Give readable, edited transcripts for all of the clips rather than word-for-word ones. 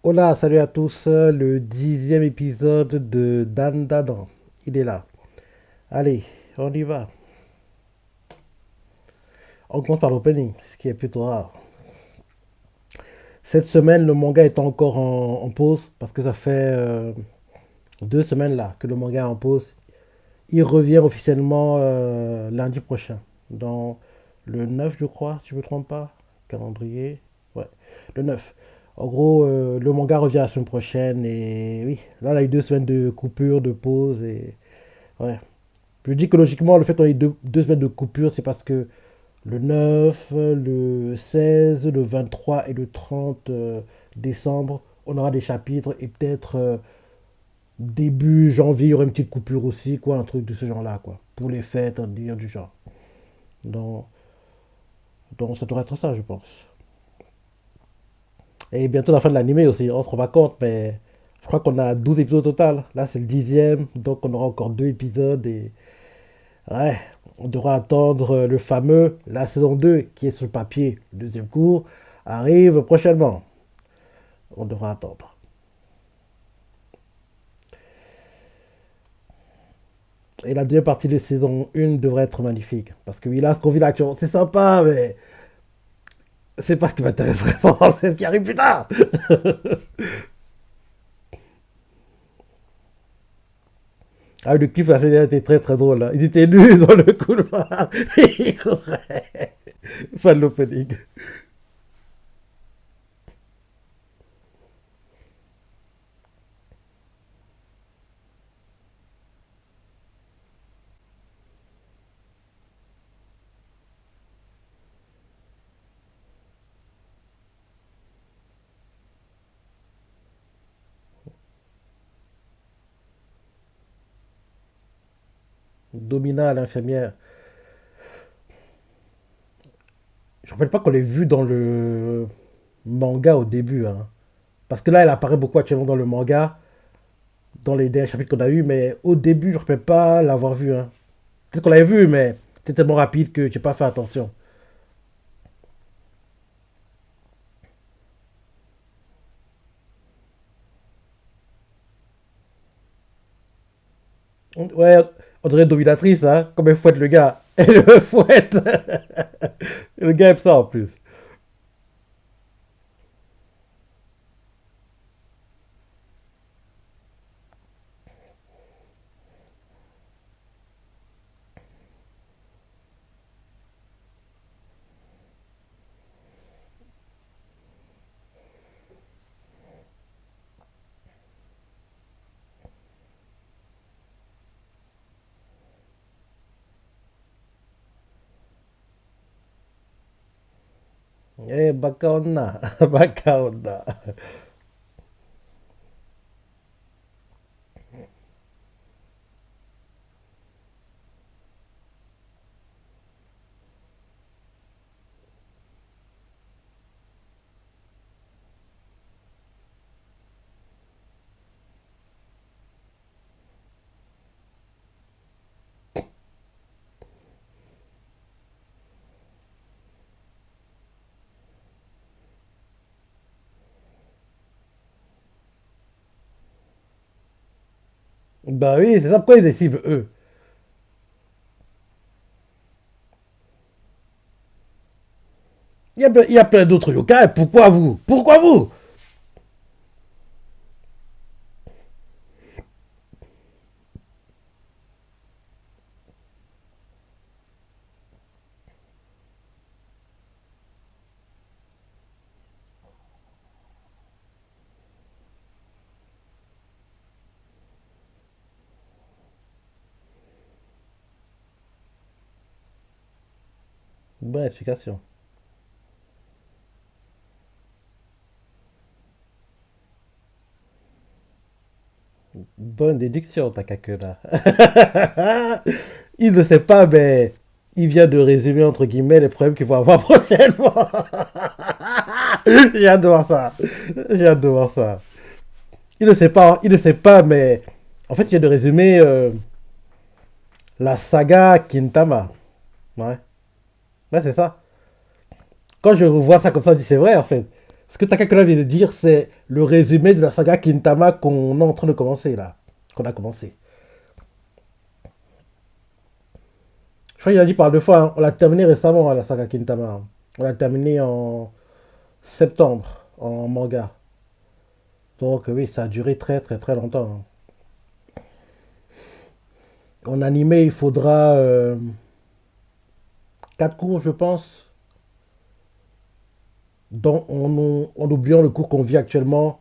Hola, salut à tous, le 10e épisode de Dan Dadan. Il est là. Allez, on y va. On commence par l'opening, ce qui est plutôt rare. Cette semaine, le manga est encore en pause parce que ça fait 2 semaines là que le manga est en pause. Il revient officiellement lundi prochain, dans le 9 je crois, si je ne me trompe pas. Calendrier. Ouais, le 9. En gros, le manga revient la semaine prochaine et oui, là, on a eu 2 semaines de coupure, de pause et ouais. Je dis que logiquement, le fait qu'on ait deux semaines de coupure, c'est parce que le 9, le 16, le 23 et le 30 décembre, on aura des chapitres et peut-être début janvier, il y aura une petite coupure aussi, quoi, un truc de ce genre-là, quoi. Pour les fêtes, un délire du genre. Donc, donc ça devrait être ça, je pense. Et bientôt la fin de l'animé aussi, on se rend pas compte, mais je crois qu'on a 12 épisodes au total. Là, c'est le 10e, donc on aura encore 2 épisodes et ouais, on devra attendre le fameux, la saison 2 qui est sur le papier. Le deuxième cours arrive prochainement. On devra attendre. Et la deuxième partie de saison 1 devrait être magnifique. Parce que oui, là, ce qu'on vit là actuellement, c'est sympa, mais c'est pas ce qui m'intéresse vraiment. C'est ce qui arrive plus tard. Ah, le clip, la semaine dernière était très très drôle. Là. Ils étaient nus dans le couloir. Ils couraient. Fan de l'opening. Domina, l'infirmière. Je ne rappelle pas qu'on l'ait vu dans le manga au début. Hein. Parce que là, elle apparaît beaucoup actuellement dans le manga, dans les derniers chapitres qu'on a eu, mais au début, je ne rappelle pas l'avoir vu. Hein. Peut-être qu'on l'avait vu, mais c'était tellement rapide que je n'ai pas fait attention. Ouais, on dirait une dominatrice, hein, comme elle fouette le gars. Elle le fouette. Le gars aime ça en plus. Eh, Bakaona. Bakaona. Bah oui, c'est ça pourquoi ils les ciblent, eux. Il y a plein d'autres yokai. Pourquoi vous? Pourquoi vous? Bonne explication. Bonne déduction, Takakura. Il ne sait pas, mais il vient de résumer, entre guillemets, les problèmes qu'il va avoir prochainement. J'ai hâte de voir ça. J'ai hâte de voir ça. Il ne sait pas, mais en fait, il vient de résumer la saga Kintama. Ouais, ouais c'est ça. Quand je revois ça comme ça, je dis c'est vrai, en fait. Ce que Takakura vient de dire, c'est le résumé de la saga Kintama qu'on est en train de commencer là. Qu'on a commencé. Je crois qu'il a dit par deux fois, hein. On l'a terminé récemment, hein, la saga Kintama, hein. On l'a terminé en septembre, en manga. Donc oui, ça a duré très très très longtemps, hein. En animé, il faudra 4 cours, je pense. En oubliant le cours qu'on vit actuellement,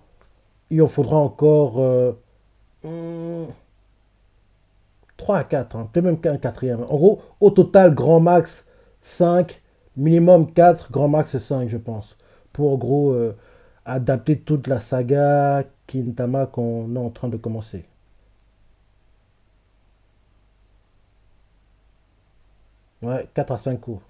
il en faudra encore 3 à 4, hein, peut-être même qu'un quatrième. En gros, au total, grand max 5, minimum 4, grand max 5, je pense. Pour en gros adapter toute la saga Kintama qu'on est en train de commencer. Ouais, 4 à 5 cours.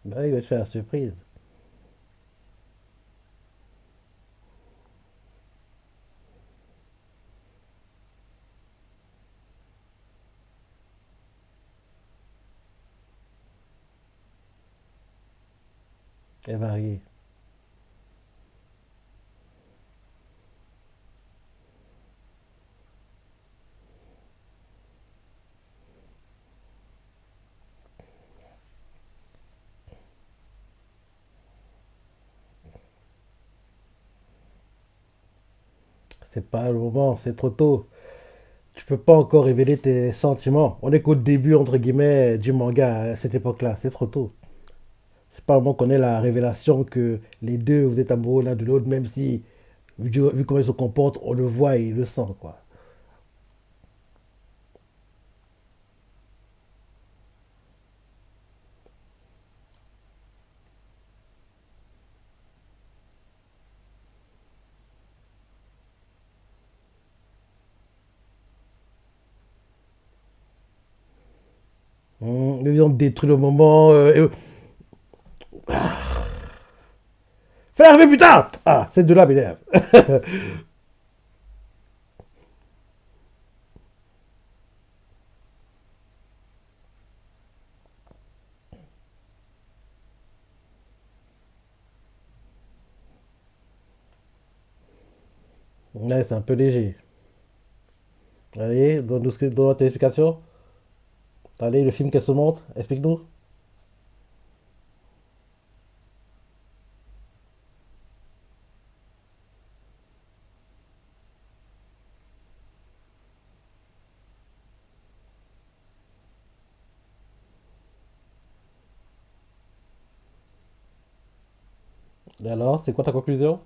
Bah, il va te faire la surprise. Elle va arriver. C'est pas le moment, c'est trop tôt. Tu peux pas encore révéler tes sentiments. On est qu'au début, entre guillemets, du manga à cette époque-là. C'est trop tôt. C'est pas le moment qu'on ait la révélation que les deux, vous êtes amoureux l'un de l'autre, même si, vu comment ils se comportent, on le voit et il le sent, quoi. Mais ils ont détruit le moment. Fais arriver, putain. Ah, ces deux-là m'énervent. Ouais, c'est un peu léger. Allez, donne-nous tes explications. Allez, le film qu'elle se montre, explique-nous. Et alors, c'est quoi ta conclusion?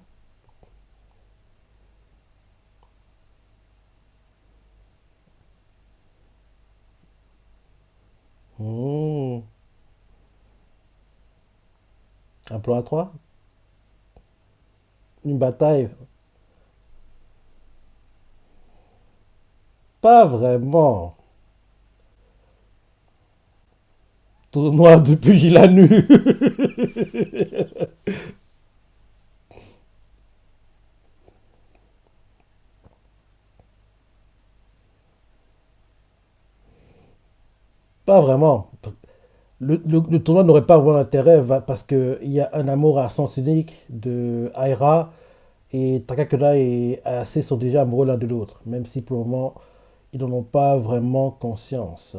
Hmm, un plan à trois. Une bataille? Pas vraiment. Tournoi depuis la nuit. Pas vraiment. Le tournoi n'aurait pas vraiment d'intérêt parce qu'il y a un amour à sens unique de Aira et Takakura et Ayase sont déjà amoureux l'un de l'autre, même si pour le moment ils n'en ont pas vraiment conscience.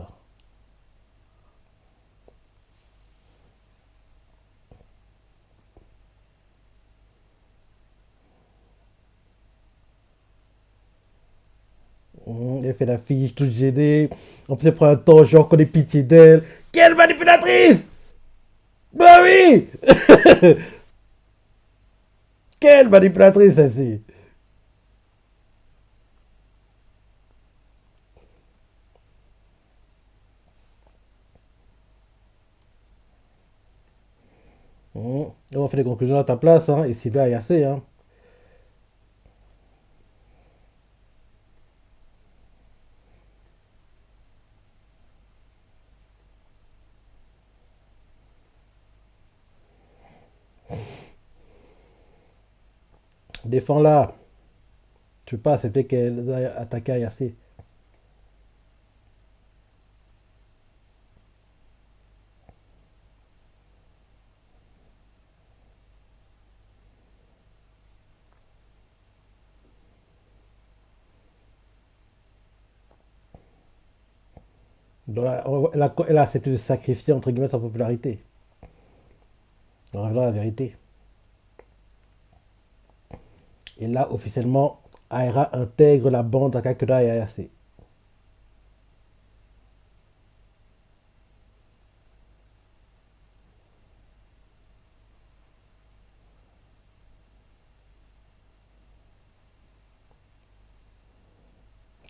Elle fait la fiche toute gênée. On peut prendre un temps, genre qu'on ait pitié d'elle. Quelle manipulatrice! Bah oui! Quelle manipulatrice celle-ci! On fait les conclusions à ta place, hein, et c'est là, il y a assez, hein. Défends-la. Tu peux pas accepter qu'elle aille attaquer Ayase. Donc, elle a accepté de sacrifier, entre guillemets, sa popularité. En révélant la vérité. Et là, officiellement, Aira intègre la bande à Kakura et Ayase.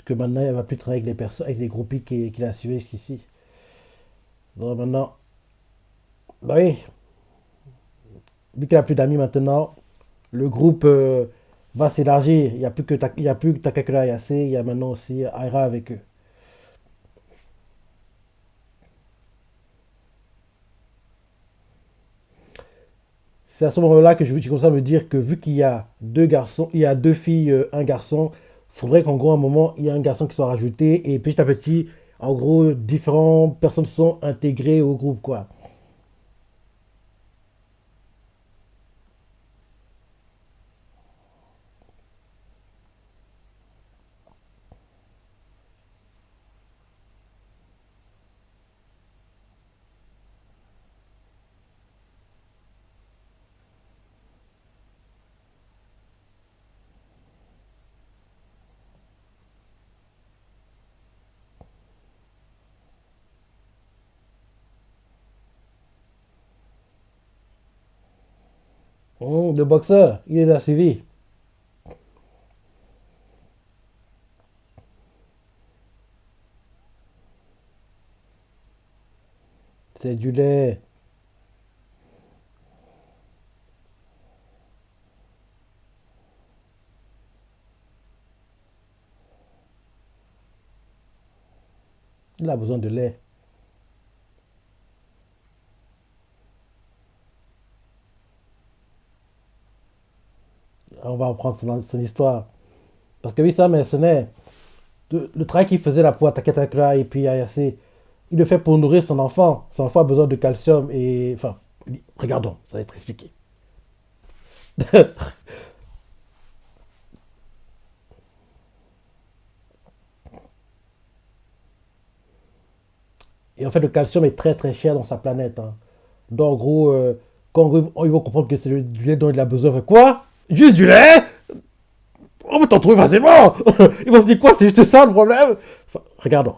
Que maintenant, elle va plus travailler avec les personnes, avec les groupies qui la suivaient jusqu'ici. Donc maintenant, bah oui, vu qu'elle a plus d'amis maintenant, le groupe va s'élargir. Il y a plus que Takakura et Ayase, il y a maintenant aussi Aira avec eux. C'est à ce moment-là que je commence à me dire que vu qu'il y a deux garçons, il y a deux filles, un garçon, faudrait qu'en gros, à un moment, il y ait un garçon qui soit rajouté et petit à petit, en gros, différentes personnes sont intégrées au groupe, quoi. Le boxeur, il est là suivi. C'est du lait. Il a besoin de lait. On va reprendre son histoire. Parce que oui, ça, mais ce n'est. Le travail qu'il faisait là pour attaquer Takura et puis Ayase, il le fait pour nourrir son enfant. Son enfant a besoin de calcium et. Enfin, regardons, ça va être expliqué. Et en fait, le calcium est très très cher dans sa planète, hein. Donc, en gros, quand ils vont comprendre que c'est du lait dont il a besoin, fait quoi? Juste du lait? On peut t'en trouver facilement! Ils vont se dire quoi? C'est juste ça le problème? Enfin, regardons.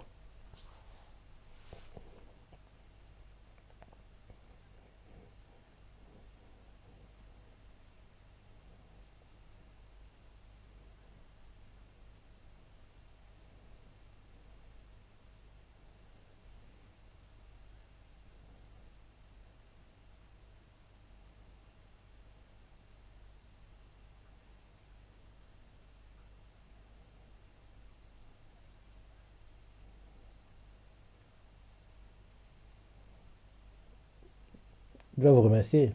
Je vais vous remercier.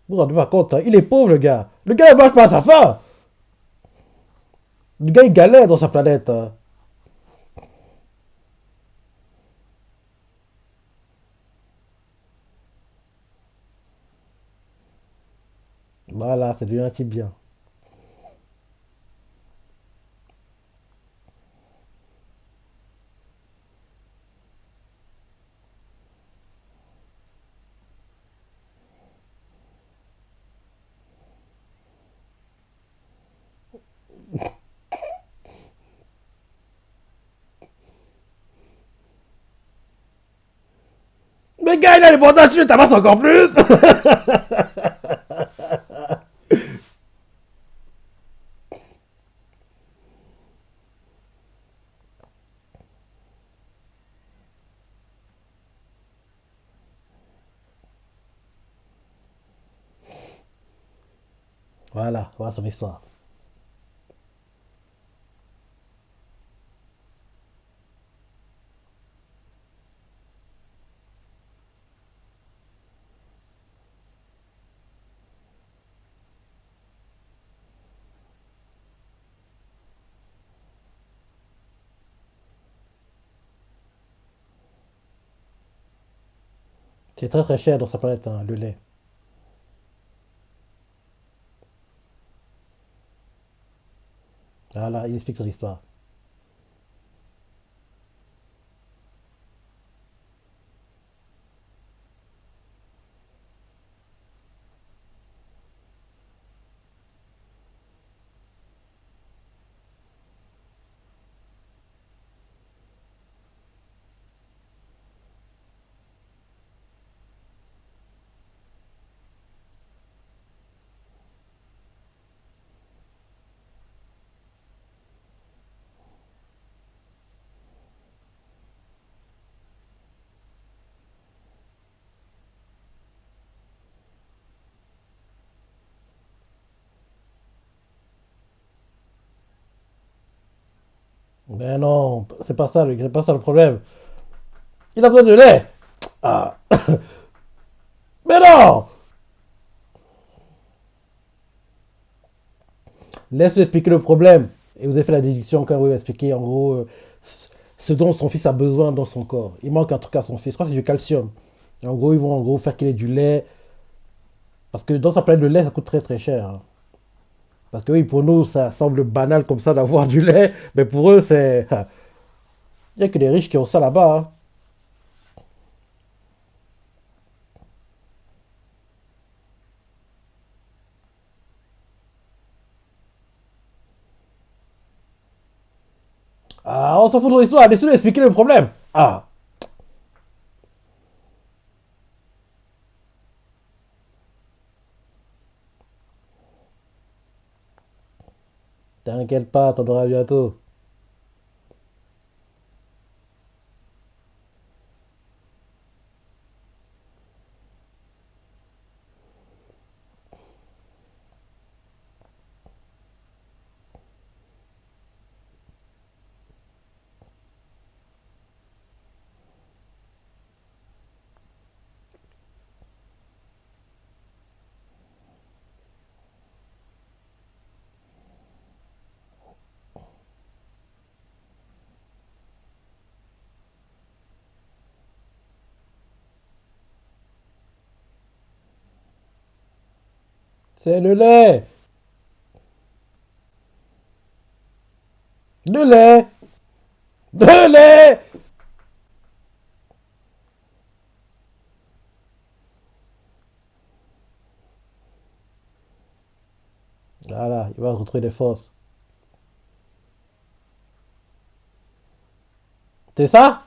Vous vous rendez pas compte, hein, il est pauvre le gars. Le gars ne mange pas à sa faim. Le gars il galère dans sa planète, hein. Voilà, c'est devenu un type bien. Mais gars, il a les bandages, tu le tabasses encore plus. Voilà, voilà son histoire. C'est très très cher dans sa planète, hein, le lait. Voilà, il explique son histoire. Mais non, c'est pas ça le problème. Il a besoin de lait. Ah, mais non. Laisse-le expliquer le problème. Et vous avez fait la déduction quand vous avez expliqué en gros ce dont son fils a besoin dans son corps. Il manque un truc à son fils. Je crois que c'est du calcium. Et en gros, ils vont en gros faire qu'il ait du lait. Parce que dans sa planète, le lait, ça coûte très très cher, hein. Parce que oui, pour nous, ça semble banal comme ça d'avoir du lait. Mais pour eux, c'est. Il n'y a que les riches qui ont ça là-bas, hein. Ah, on s'en fout de ton histoire. Laisse-le expliquer le problème. Ah, t'inquiète pas, t'en auras bientôt. C'est le lait. Le lait. Le lait. Voilà, il va retrouver des forces. C'est ça?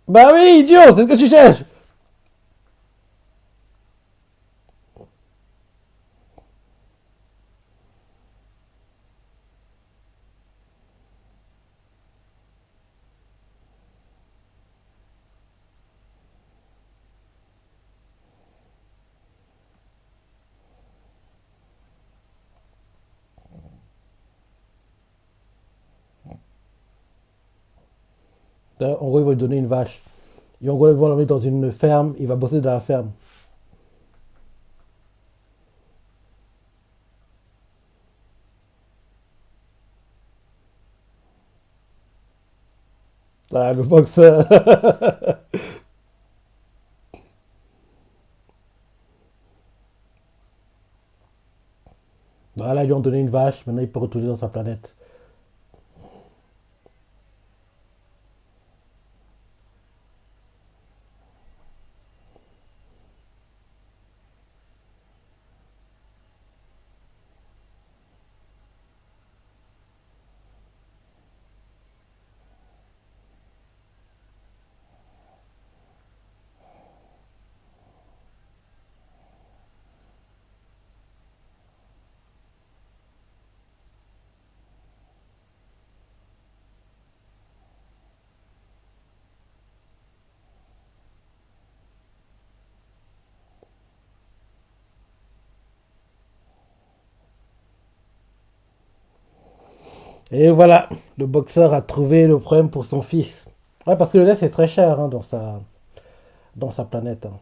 Bah oui, idiot, c'est ce que tu cherches. En gros, ils vont lui donner une vache. Et en gros, ils vont l'emmener dans une ferme. Il va bosser dans la ferme. Ah, le boxeur. Voilà, ils lui ont donné une vache. Maintenant, il peut retourner dans sa planète. Et voilà, le boxeur a trouvé le problème pour son fils. Ouais, parce que le lait, c'est très cher, hein, dans sa planète, hein.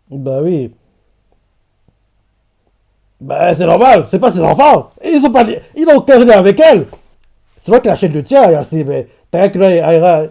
Bah oui. Bah c'est normal, c'est pas ses enfants. Ils ont pas, ils n'ont aucun lien avec elle. C'est vrai qu'elle achète le tien, Yassine, mais t'as que là,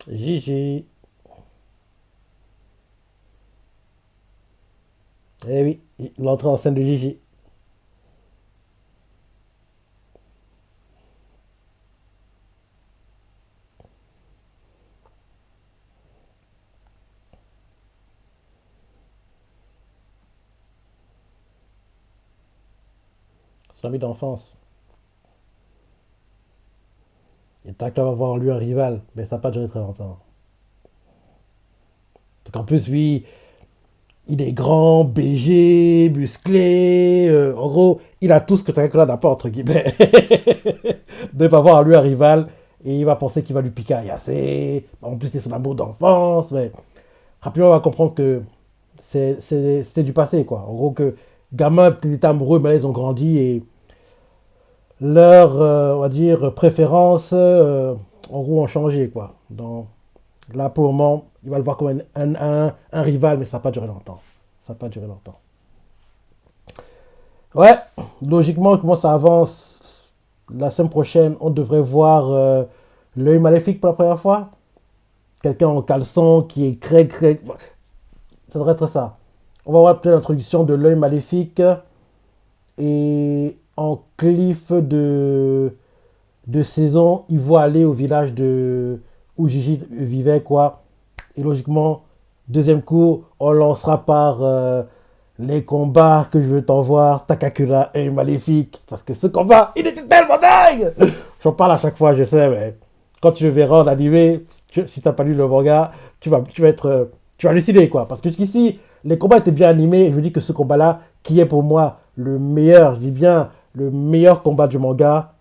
Gigi. Eh oui, l'entrée en scène de Gigi. Son ami d'enfance. Et Taka va voir en lui un rival, mais ça n'a pas duré très longtemps. Parce qu'en plus, lui, il est grand, BG, musclé. En gros, il a tout ce que Takakura n'a pas, entre guillemets. De pas voir en lui un rival. Et il va penser qu'il va lui piquer à Yasé. En plus, c'est son amour d'enfance. Mais rapidement, on va comprendre que c'était du passé, quoi. En gros, que gamin, peut-être étaient amoureux, mais là, ils ont grandi et leurs, on va dire, préférences, en gros, ont changé, quoi. Donc, là, pour le moment, il va le voir comme un rival, mais ça n'a pas duré longtemps. Ça n'a pas duré longtemps. Ouais, logiquement, comment ça avance, la semaine prochaine, on devrait voir l'œil maléfique pour la première fois. Quelqu'un en caleçon qui est très. Ça devrait être ça. On va voir peut-être l'introduction de l'œil maléfique et en cliff de saison, il va aller au village de où Gigi vivait, quoi. Et logiquement, deuxième cours, on lancera par les combats que je veux t'en voir, Takakura et Maléfique. Parce que ce combat, il était tellement dingue. J'en parle à chaque fois, je sais, mais quand tu le verras en animé, si t'as pas lu le manga, tu vas être, tu vas halluciner, quoi. Parce que jusqu'ici, les combats étaient bien animés. Et je me dis que ce combat-là, qui est pour moi le meilleur, je dis bien le meilleur combat du manga,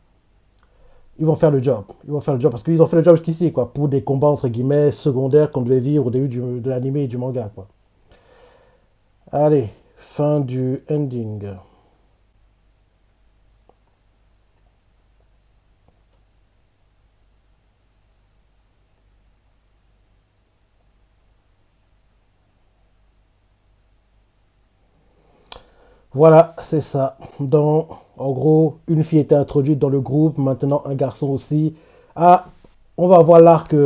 ils vont faire le job. Ils vont faire le job parce qu'ils ont fait le job jusqu'ici, quoi, pour des combats entre guillemets secondaires qu'on devait vivre au début de l'anime et du manga, quoi. Allez, fin du ending. Voilà, c'est ça. En gros, une fille était introduite dans le groupe, maintenant un garçon aussi. Ah, on va voir l'arc.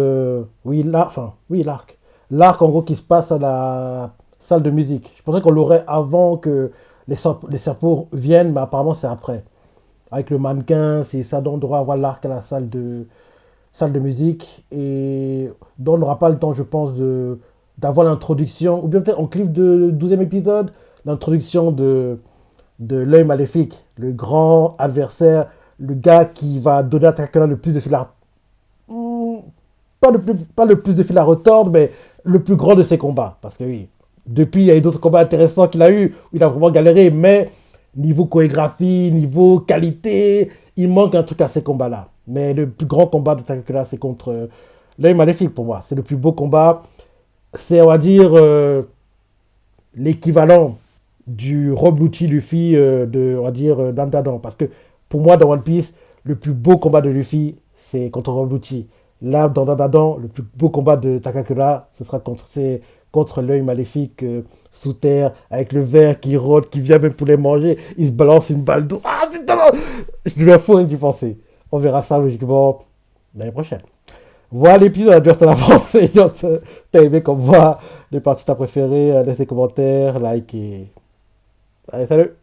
Oui, l'arc. Enfin, oui, l'arc. L'arc, en gros, qui se passe à la salle de musique. Je pensais qu'on l'aurait avant que les serpents viennent, mais apparemment, c'est après. Avec le mannequin, c'est ça. Donc, on devra avoir l'arc à la salle de musique. Et donc, on n'aura pas le temps, je pense, d'avoir l'introduction, ou bien peut-être en clip de 12e épisode, l'introduction de l'œil maléfique, le grand adversaire, le gars qui va donner à Takakura le plus de fil à... pas le plus de fil à retordre, mais le plus grand de ses combats. Parce que oui, depuis, il y a eu d'autres combats intéressants qu'il a eu, où il a vraiment galéré, mais niveau chorégraphie, niveau qualité, il manque un truc à ces combats-là. Mais le plus grand combat de Takakura, c'est contre l'œil maléfique pour moi. C'est le plus beau combat. C'est, on va dire, l'équivalent du Rob Lucci Luffy de, on va dire, d'Andadan. Parce que pour moi, dans One Piece, le plus beau combat de Luffy, c'est contre Rob Lucci. Là, dans Dandadan, le plus beau combat de Takakura, ce sera contre l'œil maléfique sous terre, avec le verre qui rôde, qui vient même pour les manger. Il se balance une balle d'eau. Ah putain, je deviens fou rien d'y penser. On verra ça logiquement l'année prochaine. Voilà l'épisode, juste à la pensée. T'as aimé comme moi, les parties t'as préférées, laisse des commentaires, like et... Allez, salut!